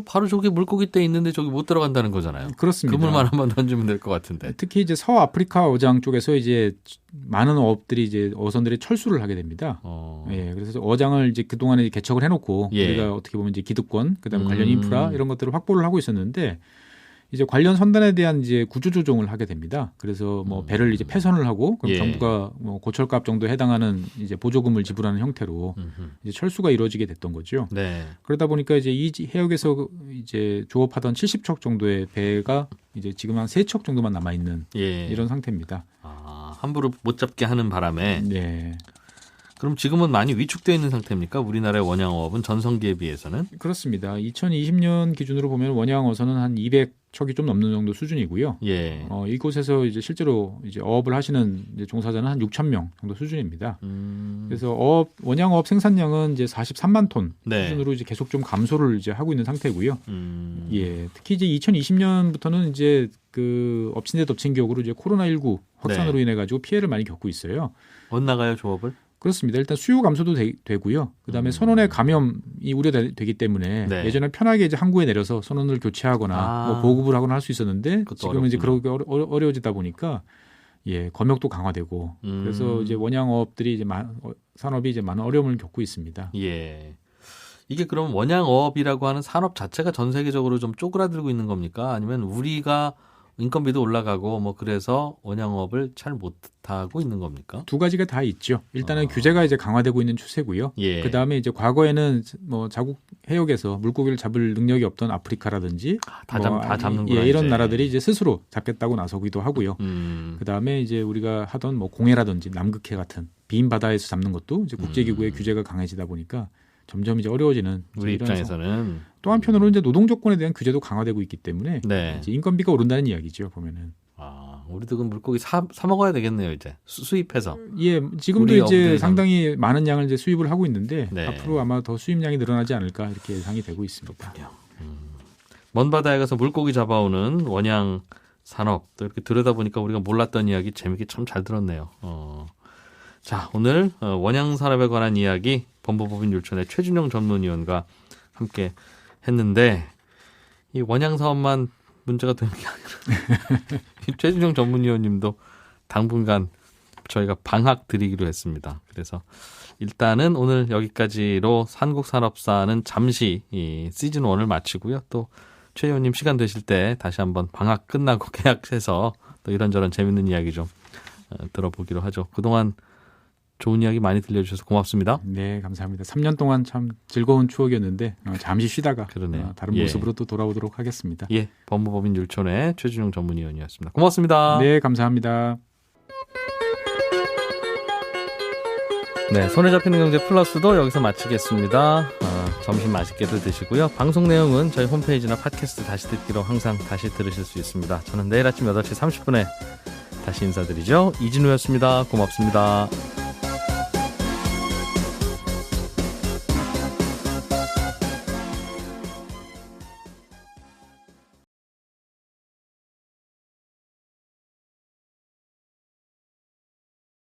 바로 저기 물고기 떼 있는데 저기 못 들어간다는 거잖아요. 그렇습니다. 그물만 한번 던지면 될 것 같은데. 특히 이제 서아프리카 어장 쪽에서 이제 많은 어업들이 이제 어선들이 철수를 하게 됩니다. 그래서 어장을 이제 그 동안에 개척을 해놓고 우리가 어떻게 보면 이제 기득권, 그다음에 관련 인프라 이런 것들을 확보를 하고 있었는데. 이제 관련 선단에 대한 이제 구조조정을 하게 됩니다. 그래서 뭐 배를 이제 폐선을 하고 그럼 정부가 뭐 고철값 정도에 해당하는 이제 보조금을 지불하는 형태로 이제 철수가 이루어지게 됐던 거죠. 그러다 보니까 이제 이 해역에서 이제 조업하던 70척 정도의 배가 이제 지금 한 3척 정도만 남아 있는 이런 상태입니다. 함부로 못 잡게 하는 바람에. 그럼 지금은 많이 위축되어 있는 상태입니까? 우리나라의 원양어업은 전성기에 비해서는? 그렇습니다. 2020년 기준으로 보면 원양어선은 한 200척이 좀 넘는 정도 수준이고요. 이곳에서 이제 실제로 이제 어업을 하시는 이제 종사자는 한 6,000명 정도 수준입니다. 그래서 원양어업 생산량은 이제 43만 톤 수준으로 이제 계속 좀 감소를 이제 하고 있는 상태고요. 특히 이제 2020년부터는 이제 그 엎친 데 덮친 격으로 이제 코로나19 확산으로 인해 가지고 피해를 많이 겪고 있어요. 못 나가요, 조업을? 그렇습니다. 일단 수요 감소도 되고요. 그다음에 선원의 감염이 우려되기 때문에 예전에 편하게 이제 항구에 내려서 선원을 교체하거나 뭐 보급을 하거나 할 수 있었는데 지금은 이제 그러기 어려워지다 보니까 검역도 강화되고 그래서 이제 원양어업들이 이제 산업이 이제 많은 어려움을 겪고 있습니다. 이게 그럼 원양어업이라고 하는 산업 자체가 전 세계적으로 좀 쪼그라들고 있는 겁니까? 아니면 우리가 인건비도 올라가고 뭐 그래서 원양어업을 잘 못하고 있는 겁니까? 두 가지가 다 있죠. 일단은 규제가 이제 강화되고 있는 추세고요. 그다음에 이제 과거에는 뭐 자국 해역에서 물고기를 잡을 능력이 없던 아프리카라든지 다 잡는구나. 이런 나라들이 이제 스스로 잡겠다고 나서기도 하고요. 그다음에 이제 우리가 하던 뭐 공해라든지 남극해 같은 빈 바다에서 잡는 것도 이제 국제기구의 규제가 강해지다 보니까 점점 이제 어려워지는 우리 입장에서는 또 한편으로 이제 노동 조건에 대한 규제도 강화되고 있기 때문에 이제 인건비가 오른다는 이야기죠. 보면은. 우리도 그 물고기 사 먹어야 되겠네요. 이제 수입해서. 지금도 이제 상당히 많은 양을 이제 수입을 하고 있는데 앞으로 아마 더 수입량이 늘어나지 않을까 이렇게 예상이 되고 있습니다. 먼 바다에 가서 물고기 잡아오는 원양 산업 또 이렇게 들여다보니까 우리가 몰랐던 이야기 재밌게 참 잘 들었네요. 자, 오늘 원양 산업에 관한 이야기 법무법인 율촌의 최준영 전문위원과 함께 했는데 이 원양 사업만 문제가 되는 게 아니라 최준영 전문위원님도 당분간 저희가 방학 드리기로 했습니다. 그래서 일단은 오늘 여기까지로 산국산업사는 잠시 이 시즌 1을 마치고요. 또 최 의원님 시간 되실 때 다시 한번 방학 끝나고 계약해서 또 이런저런 재밌는 이야기 좀 들어보기로 하죠. 그동안 좋은 이야기 많이 들려주셔서 고맙습니다. 네, 감사합니다. 3년 동안 참 즐거운 추억이었는데 잠시 쉬다가 다른 모습으로 또 돌아오도록 하겠습니다. 법무법인 율촌의 최준용 전문위원이었습니다. 고맙습니다. 네, 감사합니다. 네, 손에 잡히는 경제 플러스도 여기서 마치겠습니다. 점심 맛있게들 드시고요. 방송 내용은 저희 홈페이지나 팟캐스트 다시 듣기로 항상 다시 들으실 수 있습니다. 저는 내일 아침 8시 30분에 다시 인사드리죠. 이진우였습니다. 고맙습니다.